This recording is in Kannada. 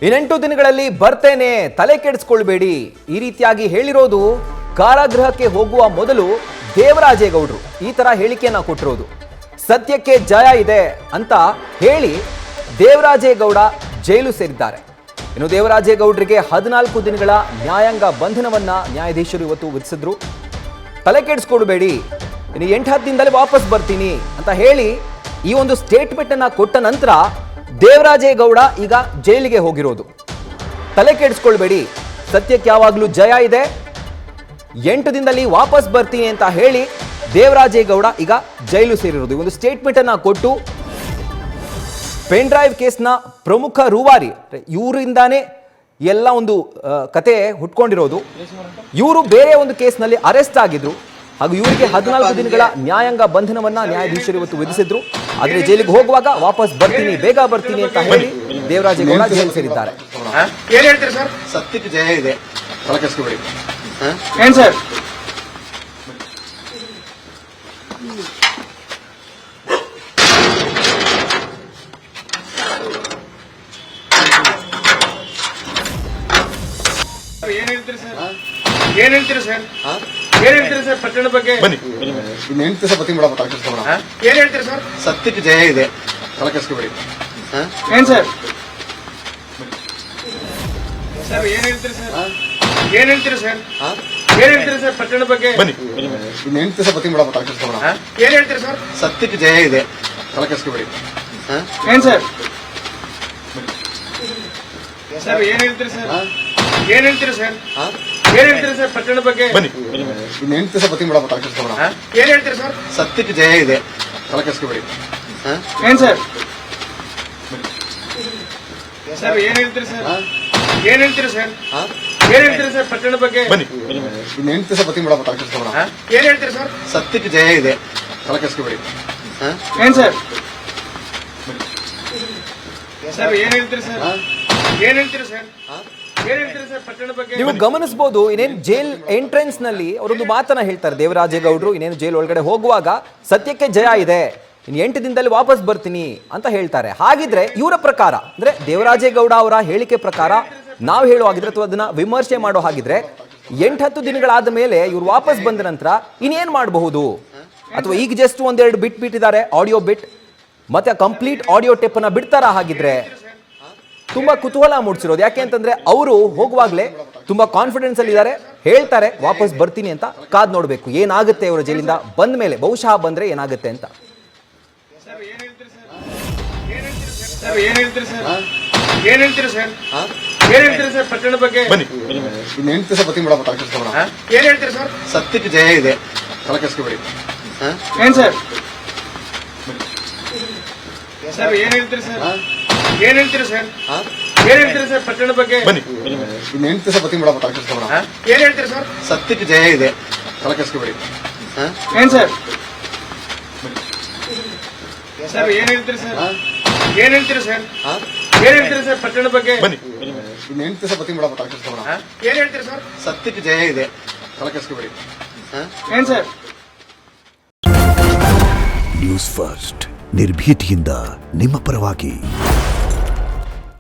ಇನ್ನೆಂಟು ದಿನಗಳಲ್ಲಿ ಬರ್ತೇನೆ, ತಲೆ ಕೆಡಿಸ್ಕೊಳ್ಬೇಡಿ, ಈ ರೀತಿಯಾಗಿ ಹೇಳಿರೋದು ಕಾರಾಗೃಹಕ್ಕೆ ಹೋಗುವ ಮೊದಲು ದೇವರಾಜೇಗೌಡರು ಈ ತರ ಹೇಳಿಕೆಯನ್ನ ಕೊಟ್ಟಿರೋದು. ಸತ್ಯಕ್ಕೆ ಜಯ ಇದೆ ಅಂತ ಹೇಳಿ ದೇವರಾಜೇಗೌಡ ಜೈಲು ಸೇರಿದ್ದಾರೆ. ಇನ್ನು ದೇವರಾಜೇಗೌಡರಿಗೆ 14 ದಿನಗಳ ನ್ಯಾಯಾಂಗ ಬಂಧನವನ್ನ ನ್ಯಾಯಾಧೀಶರು ಇವತ್ತು ವಿಧಿಸಿದ್ರು. ತಲೆ ಕೆಡಿಸ್ಕೊಳ್ಬೇಡಿ, ಇನ್ನು 8-10 ದಿನದಲ್ಲಿ ವಾಪಸ್ ಬರ್ತೀನಿ ಅಂತ ಹೇಳಿ ಈ ಒಂದು ಸ್ಟೇಟ್ಮೆಂಟ್ ಅನ್ನ ಕೊಟ್ಟ ನಂತರ ದೇವರಾಜೇಗೌಡ ಈಗ ಜೈಲಿಗೆ ಹೋಗಿರೋದು. ತಲೆ ಕೆಡಿಸ್ಕೊಳ್ಬೇಡಿ, ಸತ್ಯಕ್ಕೆ ಯಾವಾಗಲೂ ಜಯ ಇದೆ, 8 ದಿನದಲ್ಲಿ ವಾಪಸ್ ಬರ್ತೀನಿ ಅಂತ ಹೇಳಿ ದೇವರಾಜೇಗೌಡ ಈಗ ಜೈಲು ಸೇರಿರೋದು. ಒಂದು ಸ್ಟೇಟ್ಮೆಂಟ್ ಅನ್ನ ಕೊಟ್ಟು ಪೆನ್ ಡ್ರೈವ್ ಕೇಸ್ನ ಪ್ರಮುಖ ರೂವಾರಿ ಇವರಿಂದಾನೇ ಎಲ್ಲ ಒಂದು ಕತೆ ಹುಟ್ಕೊಂಡಿರೋದು. ಇವರು ಬೇರೆ ಒಂದು ಕೇಸ್ನಲ್ಲಿ ಅರೆಸ್ಟ್ ಆಗಿದ್ರು ಹಾಗೂ ಇವರಿಗೆ 14 ದಿನಗಳ ನ್ಯಾಯಾಂಗ ಬಂಧನವನ್ನ ನ್ಯಾಯಾಧೀಶರು ಇವತ್ತು ವಿಧಿಸಿದ್ರು. ಆದ್ರೆ ಜೈಲಿಗೆ ಹೋಗುವಾಗ ವಾಪಸ್ ಬರ್ತೀನಿ, ಬೇಗ ಬರ್ತೀನಿ ಅಂತ ಹೇಳಿ ದೇವರಾಜೇಗೌಡ ಜೈಲು ಸೇರಿದ್ದಾರೆ. ಏನ್ ಹೇಳ್ತೀರಿ ಸರ್? ಸತ್ಯಕ್ಕೆ ಜಯ ಇದೆ, ತಲೆ ಕೆಡಿಸ್ಕೊಬೇಡಿ. ಏನ್ ಸರ್? ಏನ್ ಹೇಳ್ತೀರಿ ಸರ್? ಏನ್ ಹೇಳ್ತೀರಿ ಸರ್? ಏನ್ ಹೇಳ್ತೀರಿ ಸರ್ ಪಟ್ಟಣ ಬಗ್ಗೆ? ಇನ್ನು 8 ದಿವಸ ಬತ್ತಿ ಮಾಡಪ್ಪ, ತಲೆ ಕೆಡಿಸ್ಕೊಬೇಡ. ಏನ್ ಹೇಳ್ತೀರಿ ಸರ್? ಸತ್ಯಕ್ಕೆ ಜಯ ಇದೆ, ತಲೆ ಕೆಡಿಸ್ಕೊಬೇಡಿ. ಏನ್ ಸರ್? ಸರ್ ಏನ್ ಹೇಳ್ತೀರಿ ಸರ್? ಏನ್ ಹೇಳ್ತೀರಿ ಸರ್? ಏನ್ ಹೇಳ್ತೀರಿ ಸರ್ ಪಟ್ಟಣ ಬಗ್ಗೆ? ಇನ್ನು 8 ದಿವಸ ಬತ್ತಿ ಮಾಡಪ್ಪ, ತಲೆ ಕೆಡಿಸ್ಕೊಬೇಡ. ಏನ್ ಹೇಳ್ತೀರಿ ಸರ್? ಸತ್ಯಕ್ಕೆ ಜಯ ಇದೆ, ತಲೆ ಕೆಡಿಸ್ಕೊಬೇಡಿ. ಏನ್ ಸರ್? ಸರ್ ಏನ್ ಹೇಳ್ತೀರಿ ಸರ್? ಏನ್ ಹೇಳ್ತೀರಿ ಸರ್? ಏನ್ ಹೇಳ್ತೀರಿ ಸರ್ ಪಟ್ಟಣ ಬಗ್ಗೆ? ಇನ್ನು 8 ದಿವಸ ಬತ್ತಿ ಮಾಡಪ್ಪ, ತಲೆ ಕೆಡಿಸ್ಕೊಬೇಡ. ಏನ್ ಹೇಳ್ತೀರಿ ಸರ್? ಸತ್ಯಕ್ಕೆ ಜಯ ಇದೆ, ತಲೆ ಕೆಡಿಸ್ಕೊಬೇಡಿ. ಏನ್ ಸರ್? ಸರ್ ಏನ್ ಹೇಳ್ತೀರಿ ಸರ್? ಏನ್ ಹೇಳ್ತೀರಿ ಸರ್? ಏನ್ ಹೇಳ್ತೀರಿ ಸರ್ ಪಟ್ಟಣ ಬಗ್ಗೆ? ಇನ್ನು 8 ದಿವಸ ಬತ್ತಿ ಮಾಡಪ್ಪ, ತಲೆ ಕೆಡಿಸ್ಕೊಬೇಡ. ಏನ್ ಹೇಳ್ತೀರಿ ಸರ್? ಸತ್ಯಕ್ಕೆ ಜಯ ಇದೆ, ತಲೆ ಕೆಡಿಸ್ಕೊಬೇಡಿ. ಏನ್ ಸರ್? ಸರ್ ಏನ್ ಹೇಳ್ತೀರಿ ಸರ್? ಏನ್ ಹೇಳ್ತೀರಿ ಸರ್? ಏನ್ ಹೇಳ್ತೀರಿ ಸರ್ ಪಟ್ಟಣ ಬಗ್ಗೆ? ನೀವು ಗಮನಿಸಬಹುದು, ಇನ್ನೇನು ಜೈಲ್ ಎಂಟ್ರೆನ್ಸ್ ನಲ್ಲಿ ಅವರೊಂದು ಮಾತನ್ನ ಹೇಳ್ತಾರೆ ದೇವರಾಜೇಗೌಡರು. ಇನ್ನೇನು ಜೈಲ್ ಒಳಗಡೆ ಹೋಗುವಾಗ ಸತ್ಯಕ್ಕೆ ಜಯ ಇದೆ, ಇನ್ನು 8 ದಿನದಲ್ಲಿ ವಾಪಸ್ ಬರ್ತೀನಿ ಅಂತ ಹೇಳ್ತಾರೆ. ಹಾಗಿದ್ರೆ ಇವರ ಪ್ರಕಾರ, ಅಂದ್ರೆ ದೇವರಾಜೇಗೌಡ ಅವರ ಹೇಳಿಕೆ ಪ್ರಕಾರ ನಾವು ಹೇಳುವಾಗಿದ್ರೆ ಅಥವಾ ಅದನ್ನ ವಿಮರ್ಶೆ ಮಾಡೋ ಹಾಗಿದ್ರೆ 8-10 ದಿನಗಳಾದ ಮೇಲೆ ಇವ್ರು ವಾಪಸ್ ಬಂದ ನಂತರ ಇನ್ನೇನ್ ಮಾಡಬಹುದು? ಅಥವಾ ಈಗ ಜಸ್ಟ್ ಒಂದೆರಡು ಬಿಟ್ಟಿದ್ದಾರೆ, ಆಡಿಯೋ ಬಿಟ್, ಮತ್ತೆ ಕಂಪ್ಲೀಟ್ ಆಡಿಯೋ ಟೇಪ್ ಅನ್ನ ಬಿಡ್ತಾರ? ಹಾಗಿದ್ರೆ ತುಂಬಾ ಕುತೂಹಲ ಮೂಡಿಸಿರೋದು. ಯಾಕೆ ಅಂತಂದ್ರೆ ಅವರು ಹೋಗುವಾಗ್ಲೇ ತುಂಬಾ ಕಾನ್ಫಿಡೆನ್ಸ್ ಅಲ್ಲಿ ಇದ್ದಾರೆ, ಹೇಳ್ತಾರೆ ವಾಪಸ್ ಬರ್ತೀನಿ ಅಂತ. ಕಾದ್ ನೋಡ್ಬೇಕು ಏನಾಗುತ್ತೆ ಅವರ ಜೈಲಿಂದ ಬಂದ ಮೇಲೆ, ಬಹುಶಃ ಬಂದ್ರೆ ಏನಾಗುತ್ತೆ ಅಂತ. ಸರ್ ಏನ್ ಹೇಳ್ತೀರಿ ಸರ್? ಏನ್ ಹೇಳ್ತೀರಿ ಸರ್? ಏನ್ ಹೇಳ್ತೀರಿ ಸರ್? ಏನ್ ಹೇಳ್ತೀರಿ ಸರ್ ಪಟ್ಟಣ ಬಗ್ಗೆ? ಇನ್ನು 8 ದಿವಸ ಬತ್ತಿ ಮಾಡಪ್ಪ, ತಲೆ ಕೆಡಿಸ್ಕೊಬೇಡ. ಏನ್ ಹೇಳ್ತೀರಿ ಸರ್? ಸತ್ಯಕ್ಕೆ ಜಯ ಇದೆ, ತಲೆ ಕೆಡಿಸ್ಕೊಬೇಡಿ. ಏನ್ ಸರ್? ಸರ್ ಏನ್ ಹೇಳ್ತೀರಿ ಸರ್? ಏನ್ ಹೇಳ್ತೀರಿ ಸರ್? ಏನ್ ಹೇಳ್ತೀರಿ ಸರ್ ಪಟ್ಟಣ ಬಗ್ಗೆ? ಇನ್ನು 8 ದಿವಸ ಬತ್ತಿ ಮಾಡಪ್ಪ, ತಲೆ ಕೆಡಿಸ್ಕೊಬೇಡ. ಏನ್ ಹೇಳ್ತೀರಿ ಸರ್? ಸತ್ಯಕ್ಕೆ ಜಯ ಇದೆ, ತಲೆ ಕೆಡಿಸ್ಕೊಬೇಡಿ. ಏನ್ ಸರ್? ಸರ್ ಏನ್ ಹೇಳ್ತೀರಿ ಸರ್? ಏನ್ ಹೇಳ್ತೀರಿ ಸರ್? ಏನ್ ಹೇಳ್ತೀರಿ ಸರ್ ಪಟ್ಟಣ ಬಗ್ಗೆ? ಇನ್ನು 8 ದಿವಸ ಬತ್ತಿ ಮಾಡಪ್ಪ, ತಲೆ ಕೆಡಿಸ್ಕೊಬೇಡ. ಏನ್ ಹೇಳ್ತೀರಿ ಸರ್? ಸತ್ಯಕ್ಕೆ ಜಯ ಇದೆ, ತಲೆ ಕೆಡಿಸ್ಕೊಬೇಡಿ. ಏನ್ ಸರ್? ನ್ಯೂಸ್ ಫಸ್ಟ್ ನಿರ್ಭೀತಿಯಿಂದ ನಿಮ್ಮ ಪರವಾಗಿ.